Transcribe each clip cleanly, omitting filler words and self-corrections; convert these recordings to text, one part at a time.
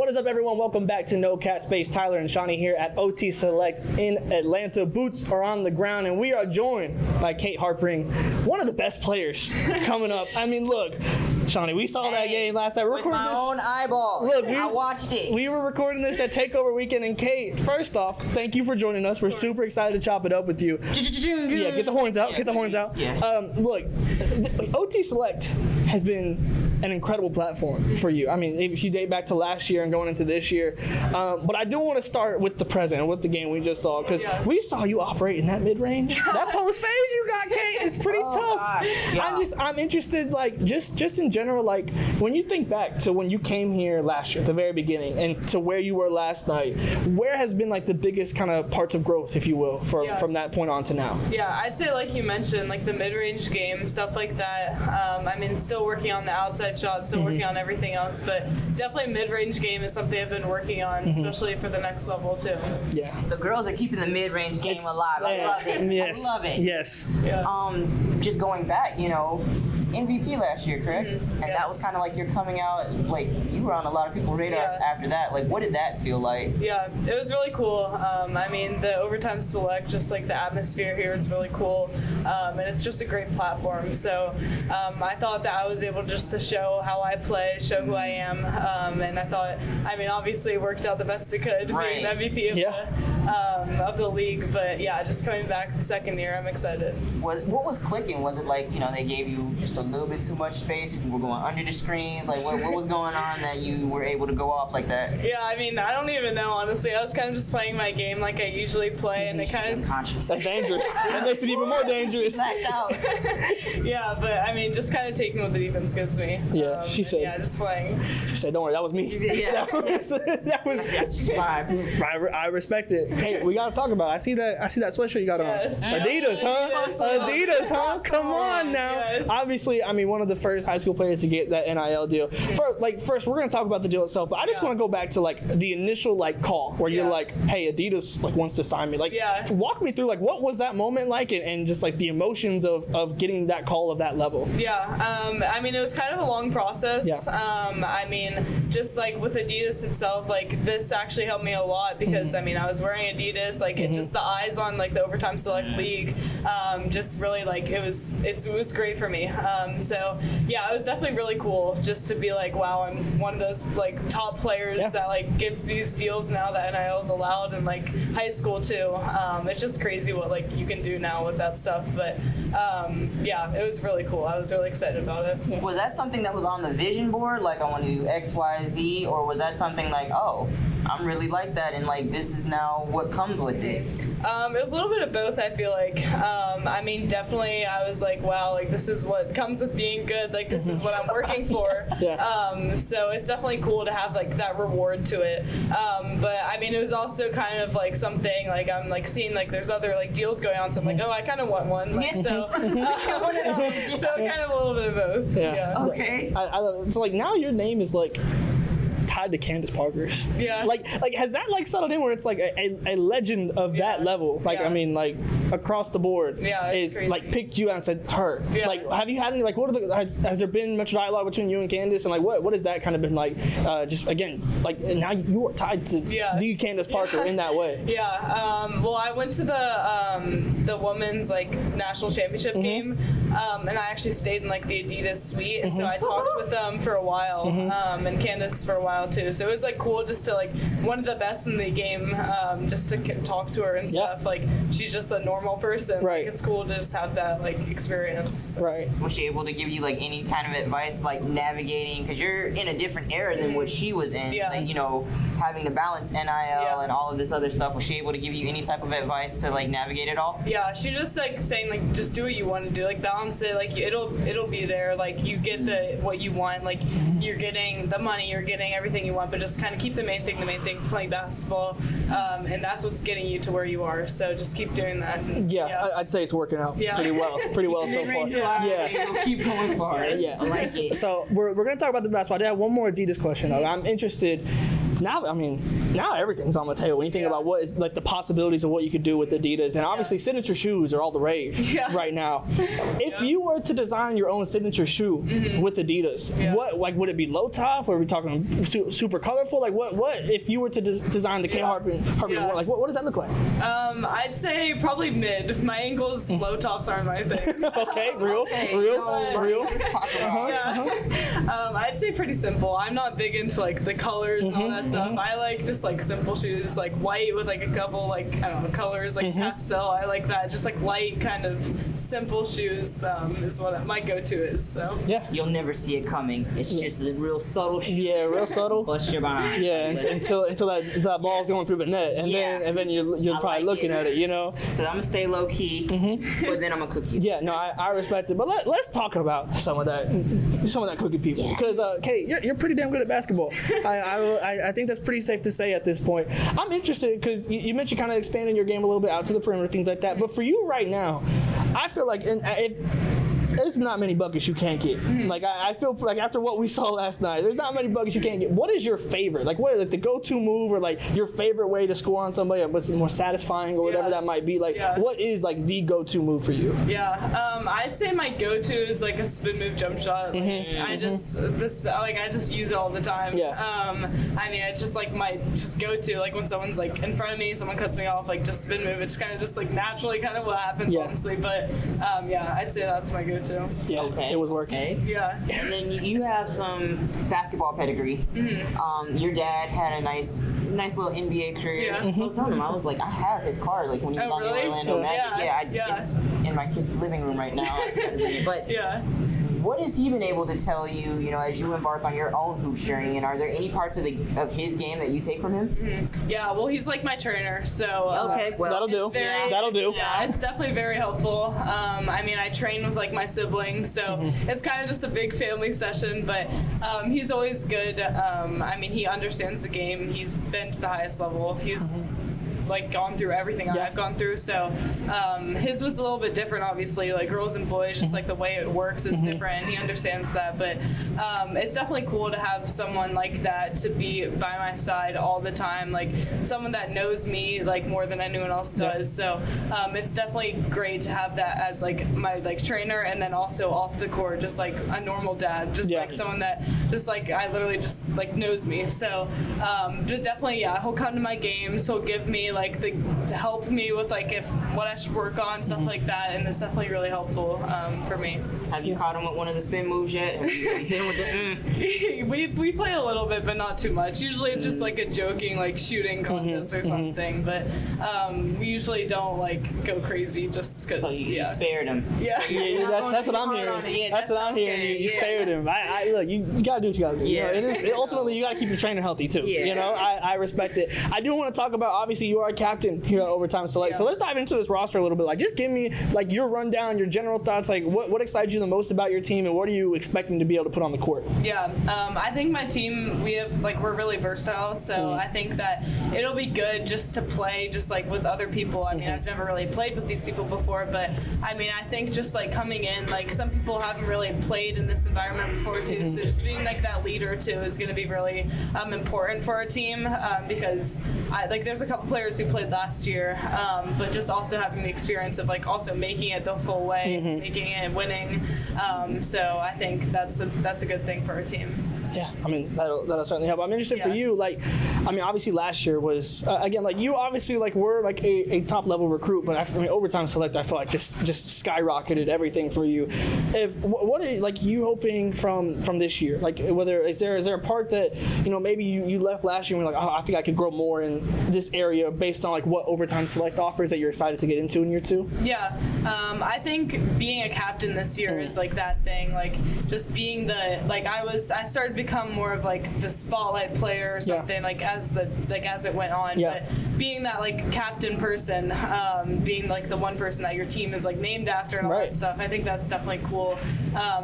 What is up, everyone? Welcome back to No Cat Space. Tyler and Shawnee here at OT Select in Atlanta. Boots are on the ground, and we are joined by Kate Harpring, one of the best players coming up. I mean, look, Shawnee, we saw that game last night. With my own eyeballs. Look, I watched it. We were recording this at Takeover Weekend, and Kate, first off, thank you for joining us. We're super excited to chop it up with you. Yeah, get the horns out. Get the horns out. Yeah. Look, OT Select has been an incredible platform for you. I mean, if you date back to last year and going into this year, but I do want to start with the present and with the game we just saw, because we saw you operate in that mid-range. That post fade you got, Kate, is pretty tough. Yeah. I'm interested, like, just in general, like, when you think back to when you came here last year at the very beginning and to where you were last night, where has been like the biggest kind of parts of growth, if you will, from that point on to now? Yeah, I'd say, like you mentioned, like the mid-range game, stuff like that. I mean, still working on the outside shots, still working on everything else, but definitely mid-range game is something I've been working on, especially for the next level too. Yeah. The girls are keeping the mid-range game alive. I love it. Yes. I love it. Yes. Yeah. Just going back, you know, MVP last year, correct? And that was kind of like you're coming out, like you were on a lot of people's radars after that. Like, what did that feel like? Yeah, it was really cool. I mean, the overtime select, just like the atmosphere here, it's really cool, and it's just a great platform. So I thought that I was able just to show how I play, show who I am, and I thought, I mean, obviously it worked out the best it could, being MVP of the league. But yeah, just coming back the second year, I'm excited. What was clicking? Was it like, you know, they gave you just a little bit too much space? People were going under the screens. Like, what was going on that you were able to go off like that? Yeah, I mean, I don't even know, honestly. I was kind of just playing my game like I usually play, and it kind of unconscious. That's dangerous. That makes it even more dangerous. Blacked out. Yeah, but I mean, just kind of taking what the defense gives me. Yeah, she said. Yeah, just playing. She said, "Don't worry, that was me." Yeah. that was just vibe. I respect it. Hey, we gotta talk about it. I see that sweatshirt you got on. Yes. Adidas, huh? Yes. Adidas, huh? Come on now. Yes. Obviously, I mean, one of the first high school players to get that NIL deal. First, we're gonna talk about the deal itself, but I just want to go back to like the initial like call where you're like, "Hey, Adidas like wants to sign me." Like, walk me through like what was that moment like, and just like the emotions of getting that call of that level. Yeah, I mean, it was kind of a long process. Yeah. I mean, just like with Adidas itself, like this actually helped me a lot because I mean, I was wearing Adidas, like it just the eyes on like the Overtime Select League, just really like it was great for me. So yeah, it was definitely really cool just to be like, wow, I'm one of those like top players that like gets these deals now that NIL is allowed, and like high school too. It's just crazy what like you can do now with that stuff. But yeah, it was really cool. I was really excited about it. Was that something that was on the vision board, like I want to do X, Y, Z, or was that something like, oh, I'm really like that, and like this is now what comes with it? It was a little bit of both, I feel like. I mean, definitely I was like, wow, like this is what comes with being good, like this is what I'm working for. So it's definitely cool to have like that reward to it. But I mean, it was also kind of like something like I'm like seeing like there's other like deals going on, so I'm like, oh, I kind of want one. Like, so kind of a little bit of both. Okay. I love it. So like now your name is like tied to Candace Parker's. Yeah. Like has that like settled in where it's like a legend of that level? Like I mean, like across the board. Yeah, it's is crazy. like picked you out and said her. Yeah. Like have you had any like has there been much dialogue between you and Candace, and like what has that kind of been like? Just again, like now you are tied to the Candace Parker in that way. Yeah. Well, I went to the women's like national championship game, and I actually stayed in like the Adidas suite, and so I talked with them for a while, and Candace for a while too. So it was like cool just to like one of the best in the game, just to talk to her and stuff. Like she's just a normal person. Right. Like, it's cool to just have that like experience. Right. Was she able to give you like any kind of advice, like navigating, because you're in a different era than what she was in, like, you know, having to balance NIL and all of this other stuff? Was she able to give you any type of advice to like navigate it all? Yeah, she just like saying like just do what you want to do, like balance it, like it'll be there, like you get the what you want, like you're getting the money, you're getting everything you want, but just kind of keep the main thing, playing basketball, and that's what's getting you to where you are. So just keep doing that. I'd say it's working out pretty well so far. You'll keep going far. Yeah. I like it. So we're gonna talk about the basketball. I have one more Adidas question though. I'm interested. now everything's on the table when you think about what is like the possibilities of what you could do with Adidas, and obviously signature shoes are all the rave right now. If you were to design your own signature shoe with Adidas, what like would it be low top? Or are we talking super colorful? Like what if you were to design the Kate Harpring like what does that look like? I'd say probably mid. My ankles, low tops aren't my thing. Okay, real. I'd say pretty simple. I'm not big into like the colors and all that stuff. I like just like simple shoes, like white with like a couple like I don't know colors, like pastel. I like that. Just like light kind of simple shoes is what my go-to is. So you'll never see it coming. It's just a real subtle shoe. Yeah, real subtle. Bust your behind. Yeah, until that ball's going through the net, and then you're probably looking at it, you know. So I'm gonna stay low key, but then I'm gonna cook you. Yeah, no, I respect it, but let's talk about some of that cookie people, because Kate, you're pretty damn good at basketball. I think that's pretty safe to say at this point. I'm interested because you mentioned kind of expanding your game a little bit out to the perimeter, things like that. But for you right now, I feel like there's not many buckets you can't get. Like I feel like after what we saw last night, there's not many buckets you can't get. What is your favorite? Like what is like the go-to move, or like your favorite way to score on somebody, or what's more satisfying, or whatever that might be? Like what is like the go-to move for you? I'd say my go-to is like a spin move jump shot. Like, I just use it all the time. I mean it's just like my go-to. Like when someone's like in front of me, someone cuts me off, like just spin move. It's kind of just like naturally kind of what happens, honestly. But I'd say that's my go-to. Yeah, okay. It was working. Okay. Yeah. And then you have some basketball pedigree. Your dad had a nice little NBA career. Yeah. So I was telling him, I was like, I have his card, like when he was on the Orlando Magic. It's in my kid's living room right now. But what has he been able to tell you, as you embark on your own hoops journey? And are there any parts of his game that you take from him? Yeah, well, he's like my trainer, so that'll do. That'll do. Yeah, it's definitely very helpful. I mean, I train with like my siblings, so it's kind of just a big family session. But he's always good. I mean, he understands the game. He's been to the highest level. He's like gone through everything I've gone through, so his was a little bit different, obviously, like girls and boys, just like the way it works is different. He understands that, but it's definitely cool to have someone like that to be by my side all the time, like someone that knows me like more than anyone else does. So it's definitely great to have that as like my like trainer, and then also off the court, just like a normal dad, just like someone that just like I literally just like knows me. So definitely he'll come to my games, he'll give me like help me with like what I should work on, stuff like that, and it's definitely really helpful for me. Have you caught him with one of the spin moves yet? Have you hit him with the we play a little bit, but not too much. Usually it's just like a joking like shooting contest or something, but we usually don't like go crazy just because. So you spared him. That's what I'm hearing. That's what I'm hearing. You spared him. I look, you gotta do what you gotta do. Ultimately you gotta keep your trainer healthy too. I respect it. I do want to talk about, obviously you are a captain here at Overtime Select, so let's dive into this roster a little bit. Like just give me like your rundown, your general thoughts, like what excites you the most about your team, and what are you expecting to be able to put on the court? I think my team, we're really versatile, so I think that it'll be good just to play just like with other people. I mean, I've never really played with these people before, but I mean, I think just like coming in, like some people haven't really played in this environment before too, so just being like that leader too is going to be really important for our team, because there's a couple players who played last year, but just also having the experience of like also making it the full way, making it, winning. So I think that's a good thing for our team. Yeah, I mean that'll certainly help. I'm interested for you. Like, I mean, obviously last year was again like you obviously like were like a top level recruit, but I mean Overtime Select I feel like just skyrocketed everything for you. What are like you hoping from this year? Like whether is there a part that maybe you left last year and were like, oh, I think I could grow more in this area based on like what Overtime Select offers that you're excited to get into in year two? Yeah, I think being a captain this year is like that thing, like just being I started become more of like the spotlight player or something, like as it went on. But being that like captain person, being like the one person that your team is like named after and all that stuff, I think that's definitely cool.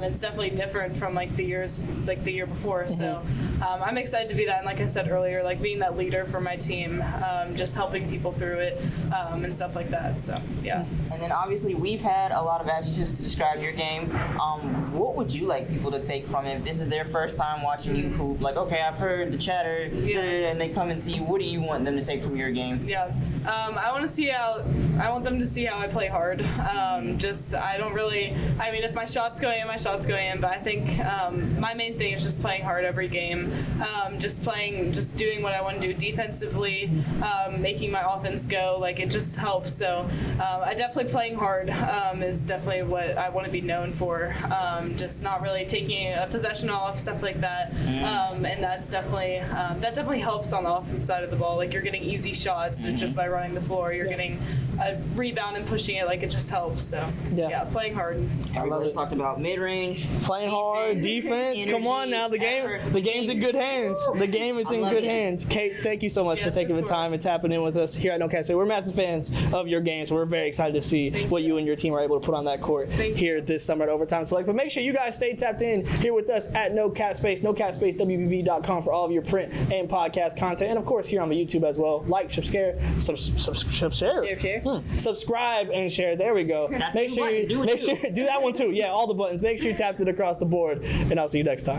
It's definitely different from like the year before. So I'm excited to be that, and like I said earlier, like being that leader for my team, just helping people through it, and stuff like that. So And then obviously we've had a lot of adjectives to describe your game. What would you like people to take from it if this is their first time time watching you hoop, like, okay, I've heard the chatter, and they come and see you. What do you want them to take from your game? Yeah, I want them to see how I play hard. I don't really. I mean, if my shot's going in, my shot's going in. But I think my main thing is just playing hard every game. Just doing what I want to do defensively, making my offense go. Like, it just helps. So I definitely playing hard is definitely what I want to be known for. Just not really taking a possession off, stuff like that. And that's definitely helps on the offensive side of the ball. Like, you're getting easy shots just by running the floor. You're getting a rebound and pushing it. Like, it just helps. So yeah, playing hard. Everybody's talked about mid-range, playing hard, defense. energy, Come on now, the game's in good hands. The game is in good hands. Kate, thank you so much for taking the time and tapping in with us here at No Cap Space. We're massive fans of your game, so we're very excited to see what you and your team are able to put on that court here this summer at Overtime Select. But make sure you guys stay tapped in here with us at No Cap Space, NoCapSpaceWBB.com for all of your print and podcast content, and of course here on the YouTube as well. Like, subscribe, subscribe and share. There we go. That's make sure you do that one too. Yeah, all the buttons. Make sure you tap it across the board, and I'll see you next time.